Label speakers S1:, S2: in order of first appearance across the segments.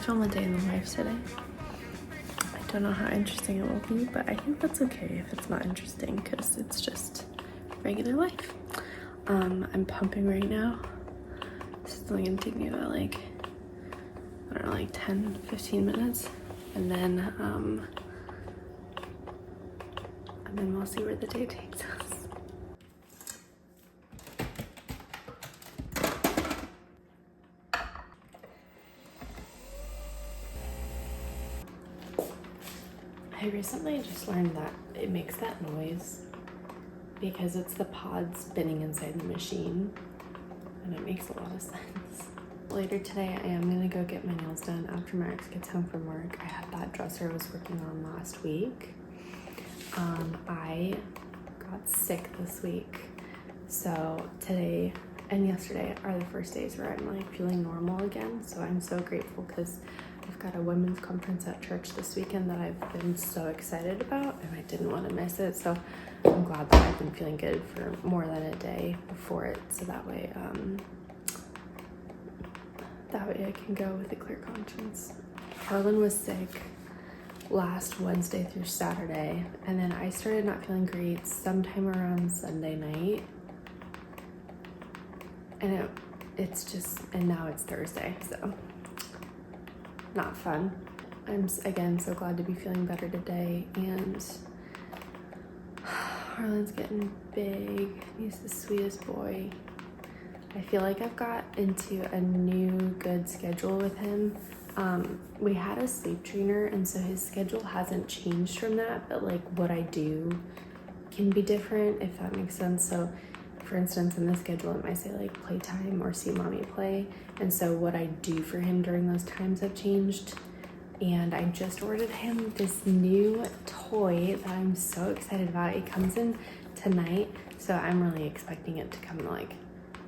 S1: film a day in the life today. I don't know how interesting it will be, but I think that's okay if it's not interesting because it's just regular life. I'm pumping right now. This is only gonna take me about like, I don't know, like 10-15 minutes. And then we'll see where the day takes us. I recently just learned that it makes that noise because it's the pod spinning inside the machine, and it makes a lot of sense. Later today, I am gonna go get my nails done after Max gets home from work. I had that dresser I was working on last week. I got sick this week, so today and yesterday are the first days where I'm like feeling normal again. So I'm so grateful because I've got a women's conference at church this weekend that I've been so excited about, and I didn't want to miss it. So I'm glad that I've been feeling good for more than a day before it, so that way I can go with a clear conscience. Harlan was sick last Wednesday through Saturday, and then I started not feeling great sometime around Sunday night, and and now it's Thursday, so not fun. I'm again so glad to be feeling better today, and Harlan's getting big. He's the sweetest boy. I feel like I've got into a new good schedule with him. We had a sleep trainer, and so his schedule hasn't changed from that, but like what I do can be different, if that makes sense. So for instance, in the schedule it might say like playtime or see mommy play, and so what I do for him during those times have changed. And I just ordered him this new toy that I'm so excited about. It comes in tonight, so I'm really expecting it to come like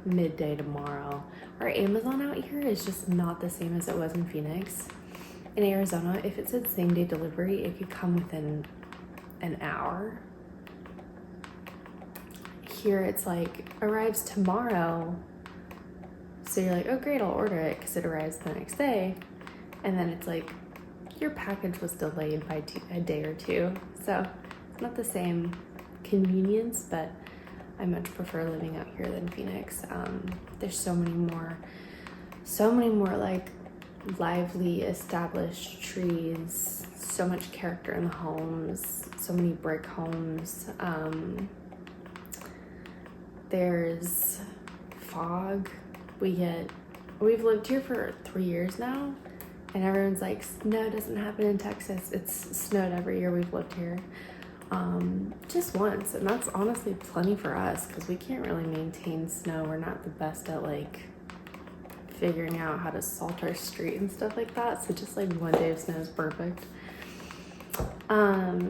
S1: midday tomorrow. Our Amazon out here is just not the same as it was in Phoenix. In Arizona, if it said same day delivery, it could come within an hour. Here it's like arrives tomorrow, so you're like, oh great, I'll order it because it arrives the next day, and then it's like your package was delayed by a day or two. So it's not the same convenience, but I much prefer living out here than Phoenix. There's so many more like lively established trees, so much character in the homes, so many brick homes. There's fog. We've lived here for 3 years now, and everyone's like, snow doesn't happen in Texas. It's snowed every year we've lived here. Just once, and that's honestly plenty for us because we can't really maintain snow. We're not the best at like figuring out how to salt our street and stuff like that, so just like one day of snow is perfect. Yeah,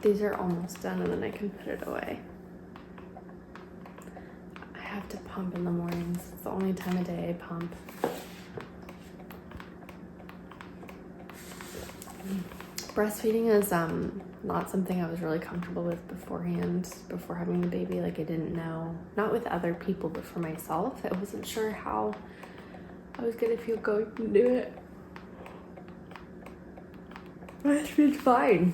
S1: these are almost done and then I can put it away. I have to pump in the mornings. It's the only time of day I pump. Breastfeeding is not something I was really comfortable with beforehand, before having the baby. Like I didn't know, not with other people, but for myself, I wasn't sure how I was gonna feel going to do it. It's been fine.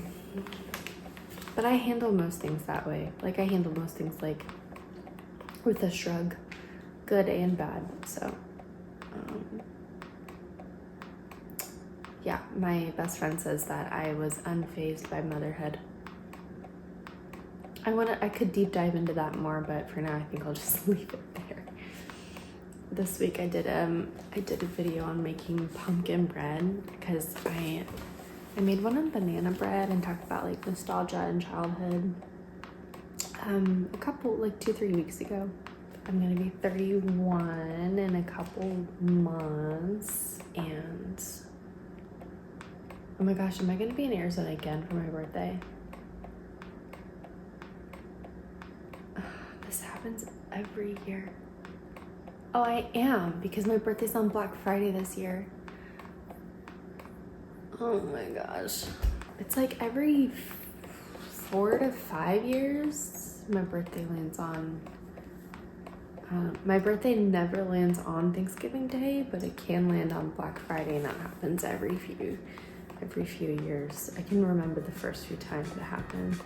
S1: But I handle most things that way. Like I handle most things like with a shrug, good and bad. So yeah, my best friend says that I was unfazed by motherhood. I could deep dive into that more, but for now I think I'll just leave it there. This week I did a video on making pumpkin bread because I made one on banana bread and talked about like nostalgia and childhood. A couple, like 2-3 weeks ago. I'm gonna be 31 in a couple months, and oh my gosh, am I gonna be in Arizona again for my birthday? This happens every year. Oh, I am, because my birthday's on Black Friday this year. Oh my gosh. It's like every 4 to 5 years, my birthday lands on My birthday never lands on Thanksgiving Day, but it can land on Black Friday, and that happens every few years. I can remember the first few times it happened.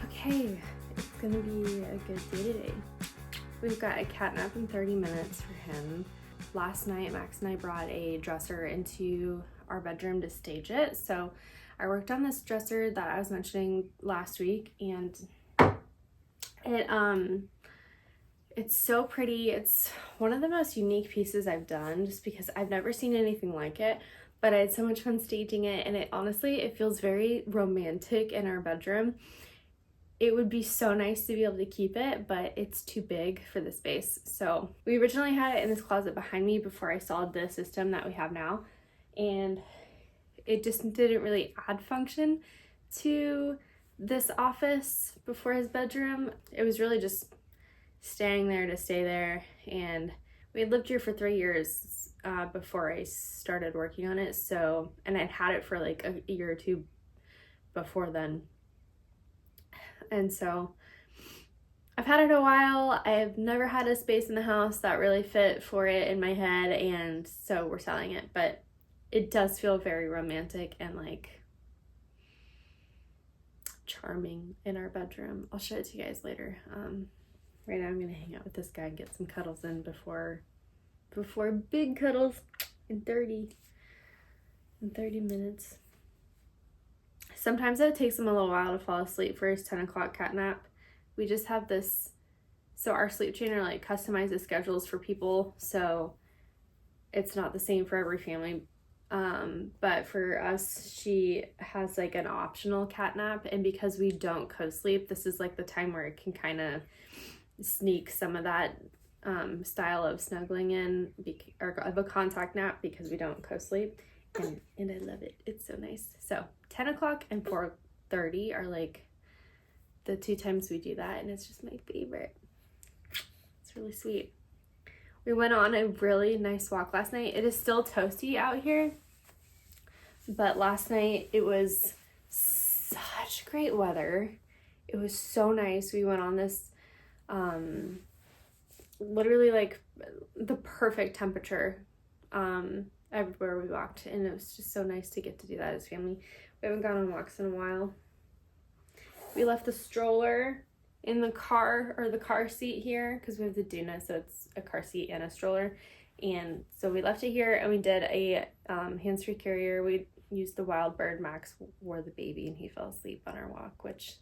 S1: Okay, it's gonna be a good day today. We've got a cat nap in 30 minutes for him. Last night, Max and I brought a dresser into our bedroom to stage it. So I worked on this dresser that I was mentioning last week, and it's so pretty. It's one of the most unique pieces I've done just because I've never seen anything like it, but I had so much fun staging it, and it feels very romantic in our bedroom. It would be so nice to be able to keep it, but it's too big for the space. So we originally had it in this closet behind me before I saw the system that we have now, and it just didn't really add function to this office before his bedroom. It was really just staying there to stay there, and we had lived here for 3 years before I started working on it. So, and I'd had it for like a year or two before then. And so I've had it a while. I've never had a space in the house that really fit for it in my head, and so we're selling it. But it does feel very romantic and like charming in our bedroom. I'll show it to you guys later. Right now I'm gonna hang out with this guy and get some cuddles in before big cuddles in 30 minutes. Sometimes it takes him a little while to fall asleep for his 10 o'clock cat nap. We just have this, so our sleep trainer like customizes schedules for people, so it's not the same for every family. But for us, she has like an optional cat nap, and because we don't co-sleep, this is like the time where it can kind of sneak some of that style of snuggling in, or of a contact nap, because we don't co-sleep. And I love it. It's so nice. So 10 o'clock and 4:30 are like the 2 times we do that, and it's just my favorite. It's really sweet. We went on a really nice walk last night. It is still toasty out here, but last night it was such great weather. It was so nice. We went on this literally like the perfect temperature everywhere we walked, and it was just so nice to get to do that as family. We haven't gone on walks in a while. We left the stroller in the car, or the car seat here, because we have the Duna, so it's a car seat and a stroller. And so we left it here, and we did a hands-free carrier. We used the Wild Bird. Max wore the baby, and he fell asleep on our walk, which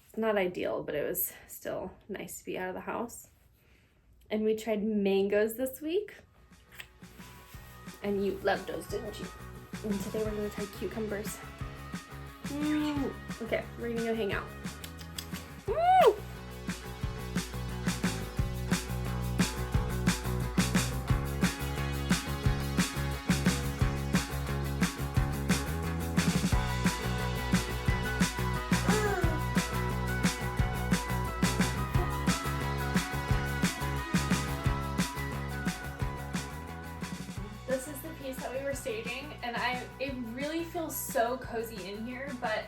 S1: is not ideal, but it was still nice to be out of the house. And we tried mangoes this week. And you loved those, didn't you? And today we're gonna try cucumbers. Okay, we're gonna go hang out. This is the piece that we were staging, and it really feels so cozy in here, but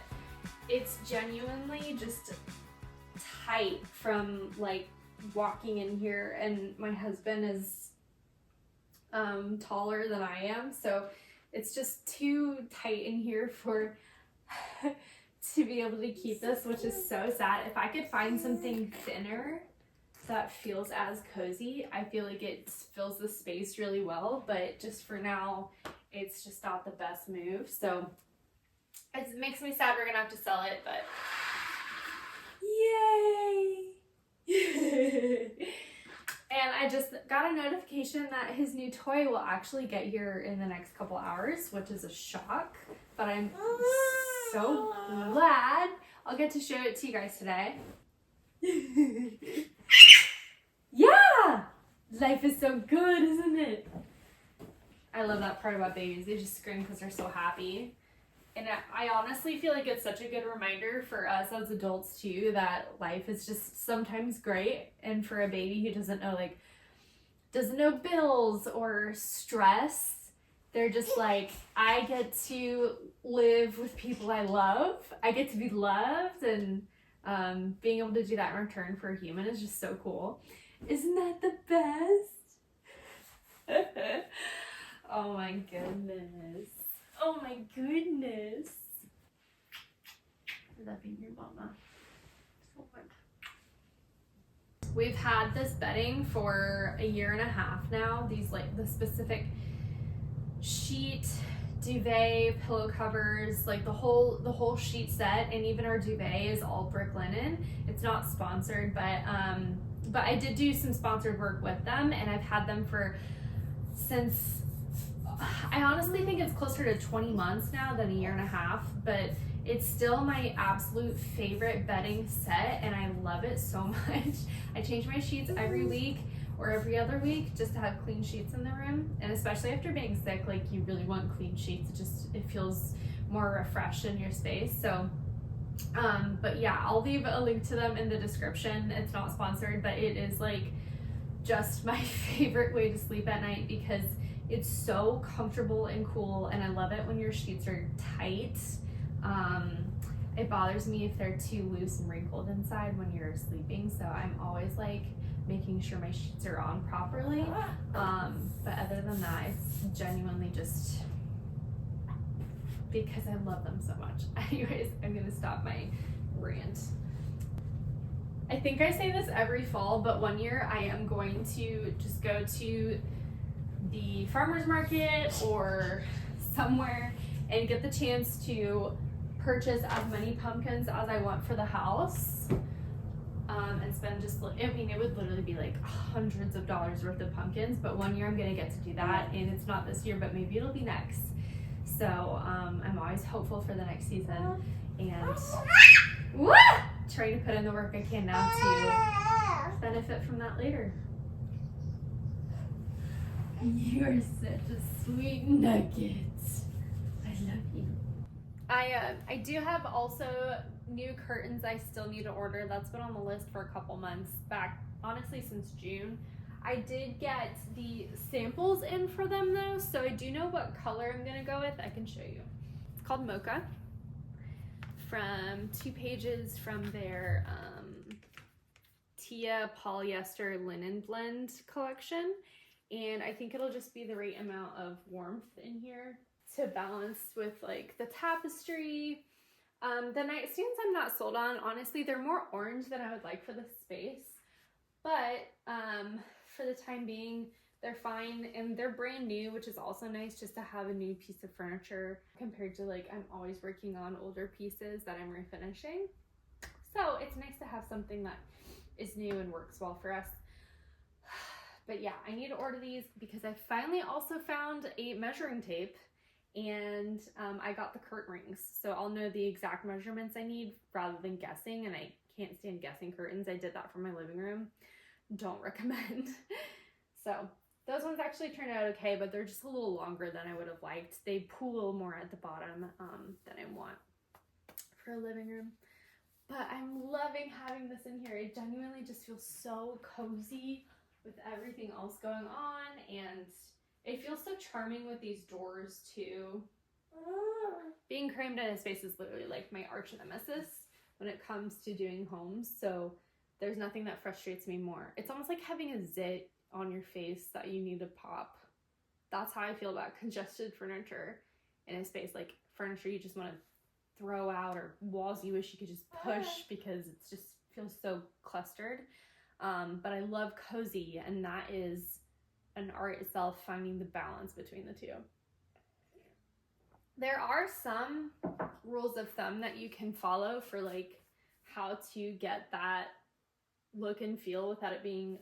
S1: it's genuinely just tight from like walking in here, and my husband is taller than I am, so it's just too tight in here for to be able to keep this, which is so sad. If I could find something thinner that feels as cozy, I feel like it fills the space really well, but just for now it's just not the best move. So it makes me sad we're gonna have to sell it, but yay. And I just got a notification that his new toy will actually get here in the next couple hours, which is a shock, but I'm so glad. I'll get to show it to you guys today. Yeah! Life is so good, isn't it? I love that part about babies. They just scream because they're so happy. And I honestly feel like it's such a good reminder for us as adults too, that life is just sometimes great. And for a baby who doesn't know bills or stress, they're just like, I get to
S2: live with people I love. I get to be loved, and being able to do that in return for a human is just so cool. Isn't that the best? Oh my goodness. Oh my goodness. Loving your mama. So much. We've had this bedding for 1.5 years now. These like the specific sheet, duvet, pillow covers, like the whole sheet set, and even our duvet is all brick linen. It's not sponsored, but I did do some sponsored work with them, and I've had them since I honestly think it's closer to 20 months now than 1.5 years, but it's still my absolute favorite bedding set, and I love it so much. I change my sheets every week or every other week just to have clean sheets in the room, and especially after being sick, like you really want clean sheets. It feels more refreshed in your space. So but yeah, I'll leave a link to them in the description. It's not sponsored, but it is like just my favorite way to sleep at night because it's so comfortable and cool, and I love it when your sheets are tight. It bothers me if they're too loose and wrinkled inside when you're sleeping, so I'm always like making sure my sheets are on properly. But other than that, it's genuinely just because I love them so much. Anyways, I'm gonna stop my rant. I think I say this every fall, but one year I am going to just go to the farmer's market or somewhere and get the chance to purchase as many pumpkins as I want for the house, and spend it would literally be like hundreds of dollars worth of pumpkins, but one year I'm gonna get to do that, and it's not this year, but maybe it'll be next. So I'm always hopeful for the next season, and trying to put in the work I can now to benefit from that later. You are such a sweet nugget. I love you. I do have also new curtains I still need to order. That's been on the list for a couple months back, honestly since June. I did get the samples in for them though, so I do know what color I'm gonna go with. I can show you. It's called Mocha, from 2 pages from their Tia polyester linen blend collection, and I think it'll just be the right amount of warmth in here to balance with like the tapestry. The nightstands I'm not sold on. Honestly, they're more orange than I would like for this space, but for the time being they're fine, and they're brand new, which is also nice just to have a new piece of furniture compared to like I'm always working on older pieces that I'm refinishing. So it's nice to have something that is new and works well for us. But yeah, I need to order these because I finally also found a measuring tape, and I got the curtain rings, so I'll know the exact measurements I need rather than guessing, and I can't stand guessing curtains. I did that for my living room. Don't recommend. So those ones actually turned out okay, but they're just a little longer than I would have liked. They pull a little more at the bottom than I want for a living room. But I'm loving having this in here. It genuinely just feels so cozy with everything else going on, and it feels so charming with these doors too. Being crammed in a space is literally like my arch nemesis when it comes to doing homes, so there's nothing that frustrates me more. It's almost like having a zit on your face that you need to pop. That's how I feel about congested furniture in a space, like furniture you just want to throw out, or walls you wish you could just push because it just feels so clustered. But I love cozy, and that is an art itself, finding the balance between the two. There are some rules of thumb that you can follow for like how to get that look and feel without it being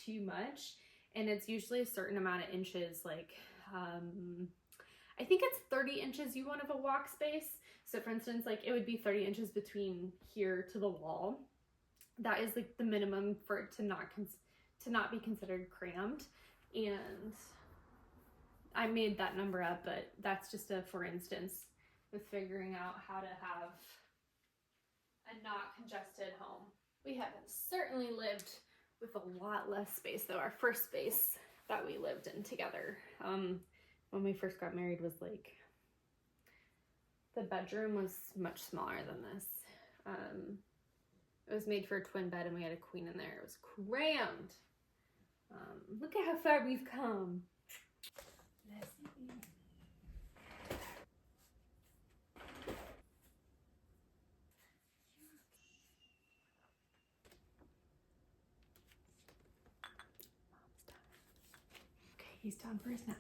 S2: too much, and it's usually a certain amount of inches, like I think it's 30 inches you want of a walk space. So for instance, like it would be 30 inches between here to the wall. That is like the minimum for it to not be considered crammed. And I made that number up, but that's just a for instance with figuring out how to have a not congested home. We have certainly lived with a lot less space though. Our first space that we lived in together when we first got married was like the bedroom was much smaller than this. It was made for a twin bed and we had a queen in there. It was crammed. Look at how far we've come. Okay, he's down for his nap.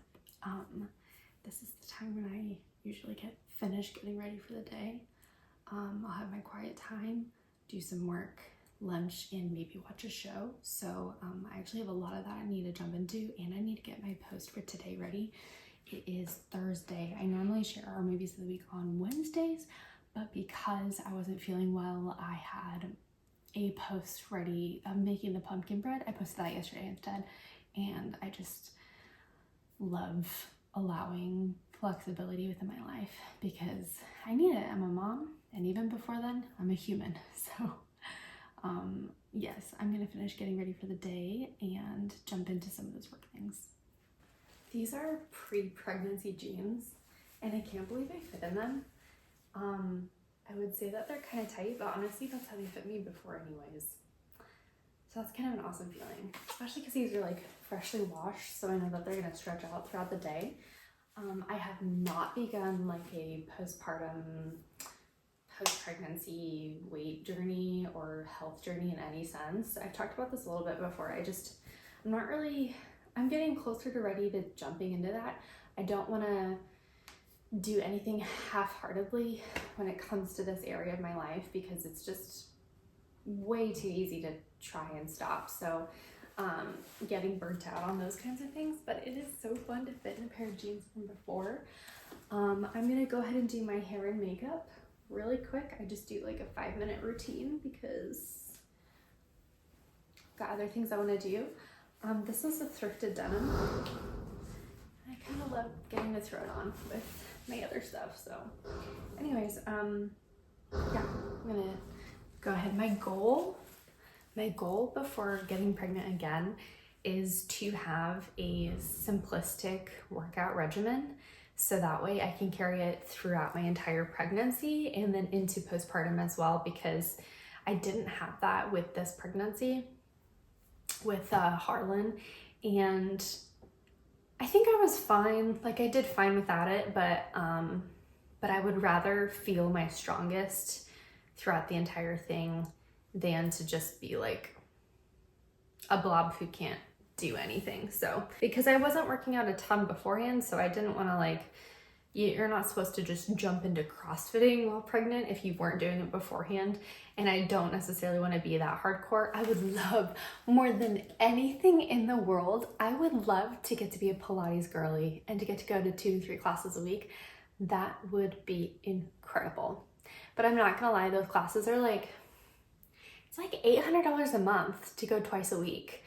S2: This is the time when I usually get finished getting ready for the day. I'll have my quiet time, do some work, lunch, and maybe watch a show. So I actually have a lot of that I need to jump into, and I need to get my post for today ready. It is Thursday. I normally share our movies of the week on Wednesdays, but because I wasn't feeling well, I had a post ready of making the pumpkin bread. I posted that yesterday instead, and I just love allowing flexibility within my life because I need it. I'm a mom, and even before then, I'm a human. So yes, I'm gonna finish getting ready for the day and jump into some of those work things. These are pre-pregnancy jeans, and I can't believe I fit in them. I would say that they're kind of tight, but honestly, that's how they fit me before anyways. So that's kind of an awesome feeling, especially because these are like freshly washed, so I know that they're gonna stretch out throughout the day. I have not begun like a postpartum, post-pregnancy weight journey or health journey in any sense. I've talked about this a little bit before. I'm getting closer to ready to jumping into that. I don't want to do anything half-heartedly when it comes to this area of my life because it's just way too easy to try and stop. So getting burnt out on those kinds of things, but it is so fun to fit in a pair of jeans from before. I'm gonna go ahead and do my hair and makeup really quick. I just do like a 5-minute routine because I've got other things I want to do. This is a thrifted denim. I kind of love getting to throw it on with my other stuff. So anyways, yeah, I'm gonna go ahead. My goal before getting pregnant again is to have a simplistic workout regimen. So that way I can carry it throughout my entire pregnancy and then into postpartum as well, because I didn't have that with this pregnancy with Harlan, and I think I was fine. Like I did fine without it, but I would rather feel my strongest throughout the entire thing than to just be like a blob who can't do anything. So because I wasn't working out a ton beforehand, so I didn't want to like, you're not supposed to just jump into CrossFitting while pregnant if you weren't doing it beforehand. And I don't necessarily want to be that hardcore. I would love, more than anything in the world, I would love to get to be a Pilates girly and to get to go to 2 to 3 classes a week. That would be incredible. But I'm not gonna lie, those classes are like, it's like $800 a month to go twice a week.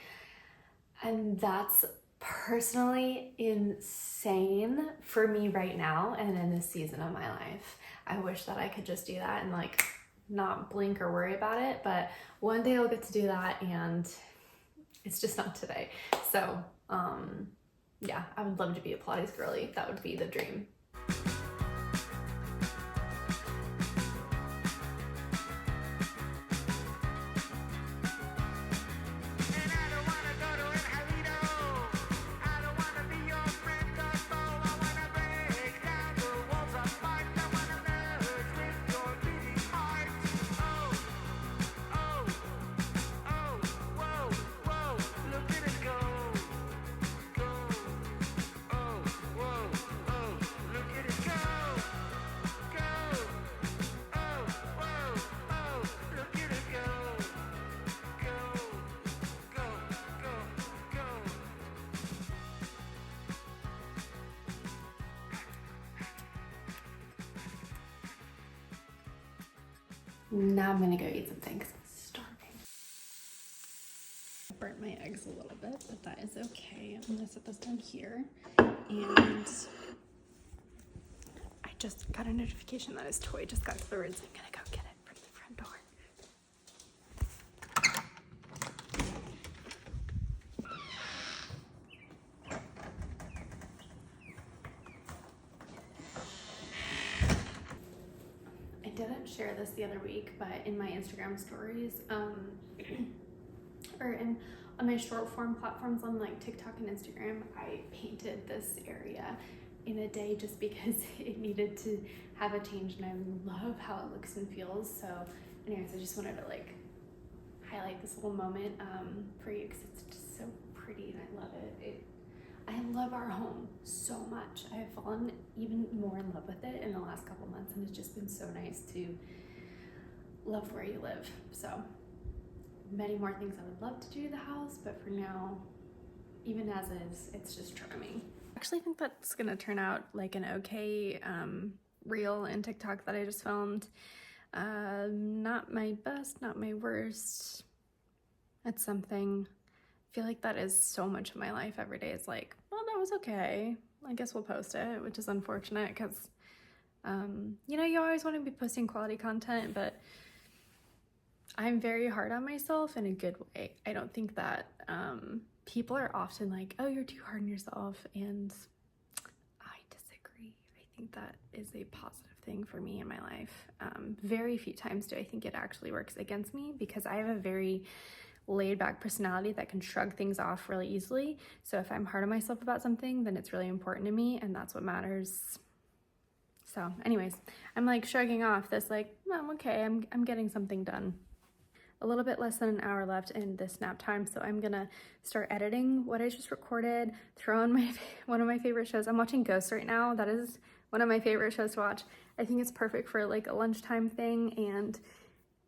S2: And that's personally insane for me right now and in this season of my life. I wish that I could just do that and like not blink or worry about it, but one day I'll get to do that, and it's just not today. So yeah, I would love to be a Pilates girly. That would be the dream. Now I'm gonna go eat something because I'm starving. I burnt my eggs a little bit, but that is okay. I'm gonna set this down here. And I just got a notification that his toy just got delivered, so I'm gonna go get it from the front door. didn't share this the other week, but in my Instagram stories, or on my short form platforms on like TikTok and Instagram, I painted this area in a day just because it needed to have a change, and I love how it looks and feels. So anyways, I just wanted to like highlight this little moment for you because it's just so pretty and I love it. I love our home so much. I have fallen even more in love with it in the last couple months, and it's just been so nice to love where you live. So many more things I would love to do to the house, but for now, even as is, it's just charming. I actually think that's gonna turn out like an okay reel and TikTok that I just filmed. Not my best, not my worst. It's something. I feel like that is so much of my life. Every day is like, well, that was okay. I guess we'll post it, which is unfortunate because, you know, you always want to be posting quality content, but I'm very hard on myself in a good way. I don't think that people are often like, oh, you're too hard on yourself, and I disagree. I think that is a positive thing for me in my life. Very few times do I think it actually works against me because I have a very laid back personality that can shrug things off really easily. So if I'm hard on myself about something, then it's really important to me, and that's what matters. So anyways, I'm like shrugging off this like, oh, okay, I'm getting something done. A little bit less than an hour left in this nap time, so I'm gonna start editing what I just recorded, throw on one of my favorite shows. I'm watching Ghosts right now. That is one of my favorite shows to watch. I think it's perfect for like a lunchtime thing, and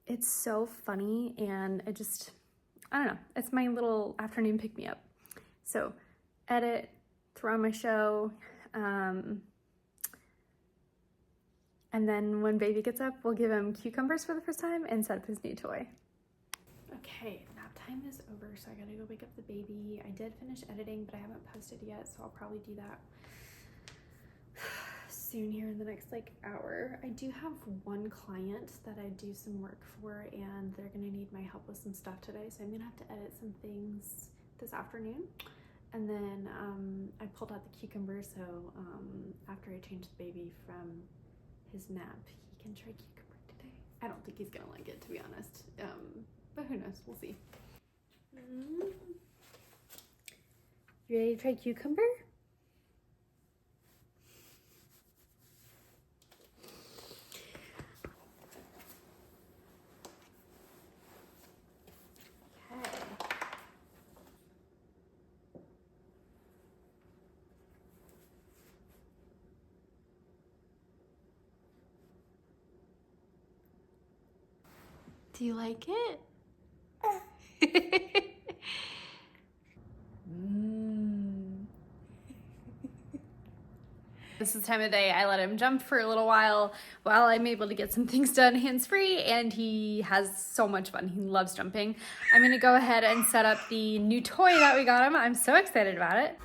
S2: it's so funny, and it just, I don't know, it's my little afternoon pick-me-up. So edit, throw on my show, and then when baby gets up, we'll give him cucumbers for the first time and set up his new toy. Okay, nap time is over, so I gotta go wake up the baby. I did finish editing, but I haven't posted yet, so I'll probably do that soon here in the next like hour. I do have one client that I do some work for, and they're gonna need my help with some stuff today, so I'm gonna have to edit some things this afternoon. And then I pulled out the cucumber, so after I change the baby from his nap, he can try cucumber today. I don't think he's gonna like it, to be honest, but who knows, we'll see. You ready to try cucumber? Do you like it? This is the time of day I let him jump for a little while I'm able to get some things done hands-free, and he has so much fun. He loves jumping. I'm gonna go ahead and set up the new toy that we got him. I'm so excited about it.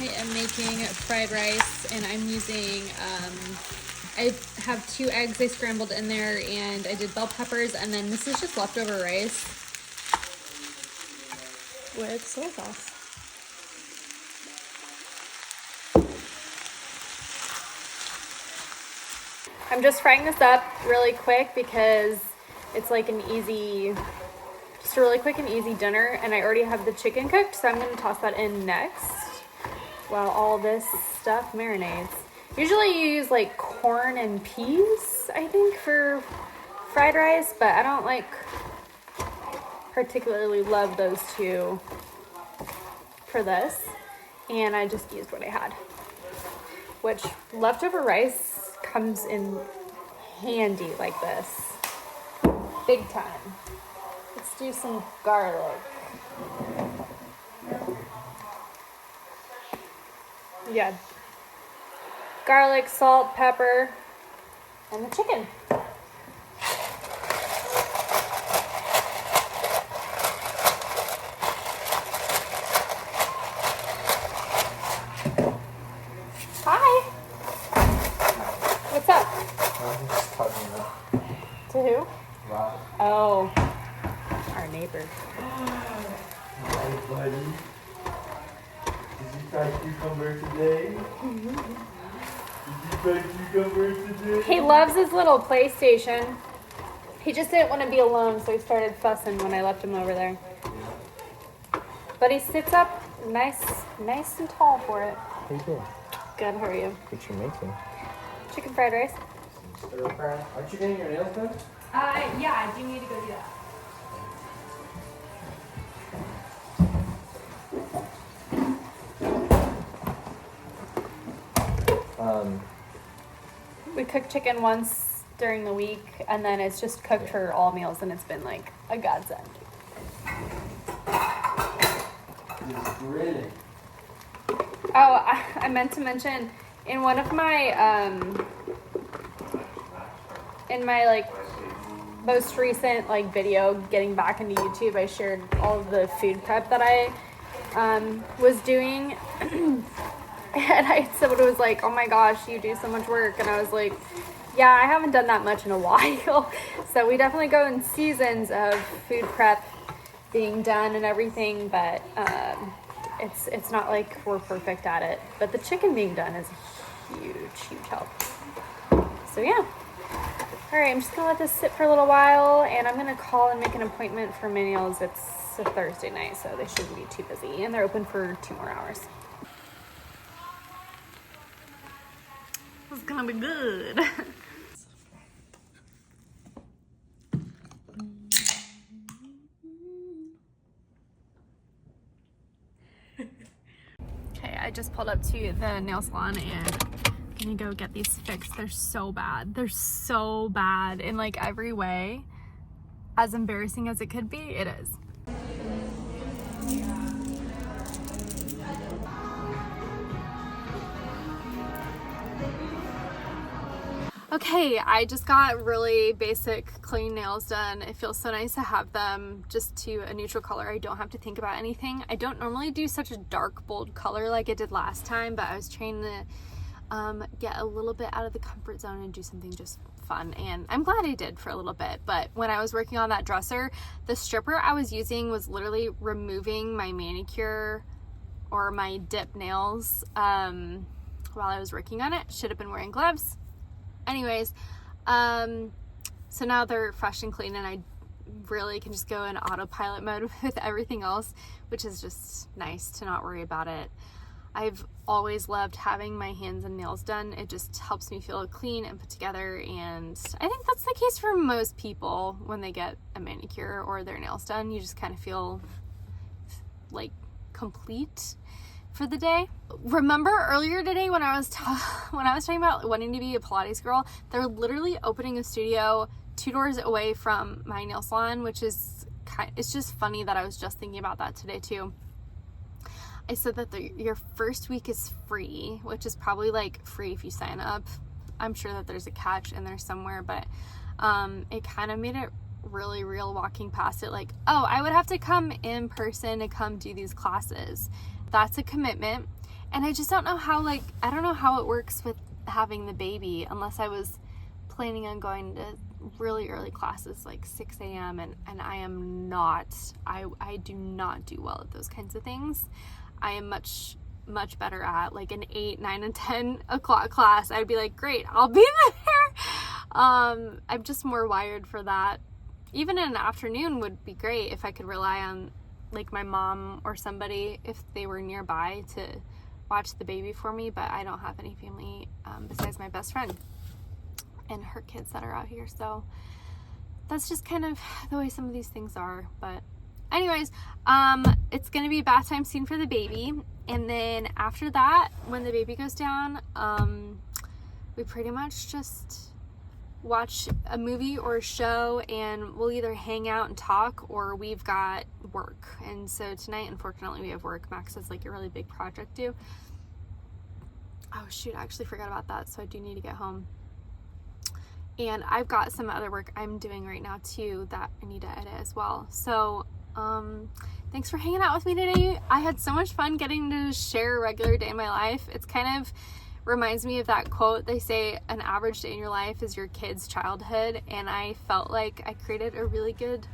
S2: I am making fried rice, and I'm using, I have 2 eggs I scrambled in there, and I did bell peppers, and then this is just leftover rice with soy sauce. I'm just frying this up really quick because it's like an easy, just a really quick and easy dinner, and I already have the chicken cooked, so I'm gonna toss that in next while all this stuff marinates. Usually you use like corn and peas, I think, for fried rice, but I don't like particularly love those two for this, and I just used what I had, which leftover rice comes in handy like this, big time. Let's do some garlic. Yeah. Garlic, salt, pepper, and the chicken. Hi. What's up?
S3: I'm just talking about
S2: To who?
S3: Rob.
S2: Oh, our neighbor.
S3: Hi, buddy. Did you try cucumber today? Did you try cucumber today?
S2: He loves his little PlayStation. He just didn't want to be alone, so he started fussing when I left him over there. But he sits up nice and tall for it.
S3: How you doing?
S2: Good, how are you?
S3: What you making?
S2: Chicken fried rice.
S3: Stir fry. Aren't you getting your nails done?
S2: Yeah, I do need to go do that. We cook chicken once during the week, and then it's just cooked for all meals, and it's been like a godsend.
S3: It's grilling.
S2: Oh, I meant to mention in one of my in my like most recent like video getting back into YouTube, I shared all of the food prep that I was doing. And someone was like, "Oh my gosh, you do so much work," and I was like, "Yeah, I haven't done that much in a while." So we definitely go in seasons of food prep being done and everything, but it's not like we're perfect at it. But the chicken being done is a huge help. So yeah. All right, I'm just gonna let this sit for a little while, and I'm gonna call and make an appointment for Menials. It's a Thursday night, so they shouldn't be too busy, and they're open for 2 more hours. It's gonna be good. Okay, I just pulled up to the nail salon and I'm gonna go get these fixed. They're so bad. They're so bad in like every way. As embarrassing as it could be, it is. Okay, I just got really basic clean nails done. It feels so nice to have them just to a neutral color. I don't have to think about anything. I don't normally do such a dark, bold color like I did last time, but I was trying to get a little bit out of the comfort zone and do something just fun, and I'm glad I did for a little bit. But when I was working on that dresser, the stripper I was using was literally removing my manicure or my dip nails while I was working on it. Should have been wearing gloves. Anyways, so now they're fresh and clean, and I really can just go in autopilot mode with everything else, which is just nice to not worry about it. I've always loved having my hands and nails done. It just helps me feel clean and put together, and I think that's the case for most people when they get a manicure or their nails done. You just kind of feel like complete for the day. Remember earlier today when I was talking about wanting to be a Pilates girl, they're literally opening a studio 2 doors away from my nail salon, which is it's just funny that I was just thinking about that today too. I said that your first week is free, which is probably like free if you sign up. I'm sure that there's a catch in there somewhere, but it kind of made it really real walking past it, like, oh, I would have to come in person to come do these classes. That's a commitment. And I just don't know how, like, I don't know how it works with having the baby, unless I was planning on going to really early classes like 6 a.m. and I am not, I do not do well at those kinds of things. I am much better at like an 8, 9, and 10 o'clock class. I'd be like, great, I'll be there. I'm just more wired for that. Even in an afternoon would be great if I could rely on like my mom or somebody if they were nearby to watch the baby for me, but I don't have any family besides my best friend and her kids that are out here, so that's just kind of the way some of these things are. But anyways, it's gonna be bath time soon for the baby, and then after that, when the baby goes down, we pretty much just watch a movie or a show, and we'll either hang out and talk, or we've got work. And so tonight, unfortunately, we have work. Max has like a really big project due. Oh shoot, I actually forgot about that, so I do need to get home. And I've got some other work I'm doing right now too that I need to edit as well. So thanks for hanging out with me today. I had so much fun getting to share a regular day in my life. It's kind of reminds me of that quote. They say an average day in your life is your kid's childhood, and I felt like I created a really good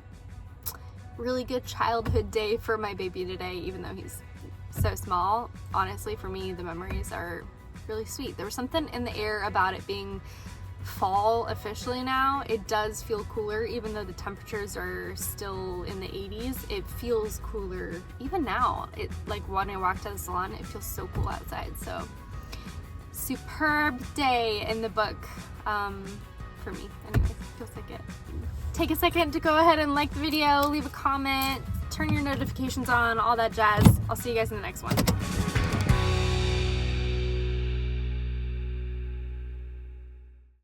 S2: childhood day for my baby today, even though he's so small. Honestly, for me, the memories are really sweet. There was something in the air about it being fall officially now. It does feel cooler, even though the temperatures are still in the 80s. It feels cooler even now. It like when I walked out of the salon, it feels so cool outside. So superb day in the book for me. Anyway, feels like it. Take a second to go ahead and like the video, leave a comment, turn your notifications on, all that jazz. I'll see you guys in the next one.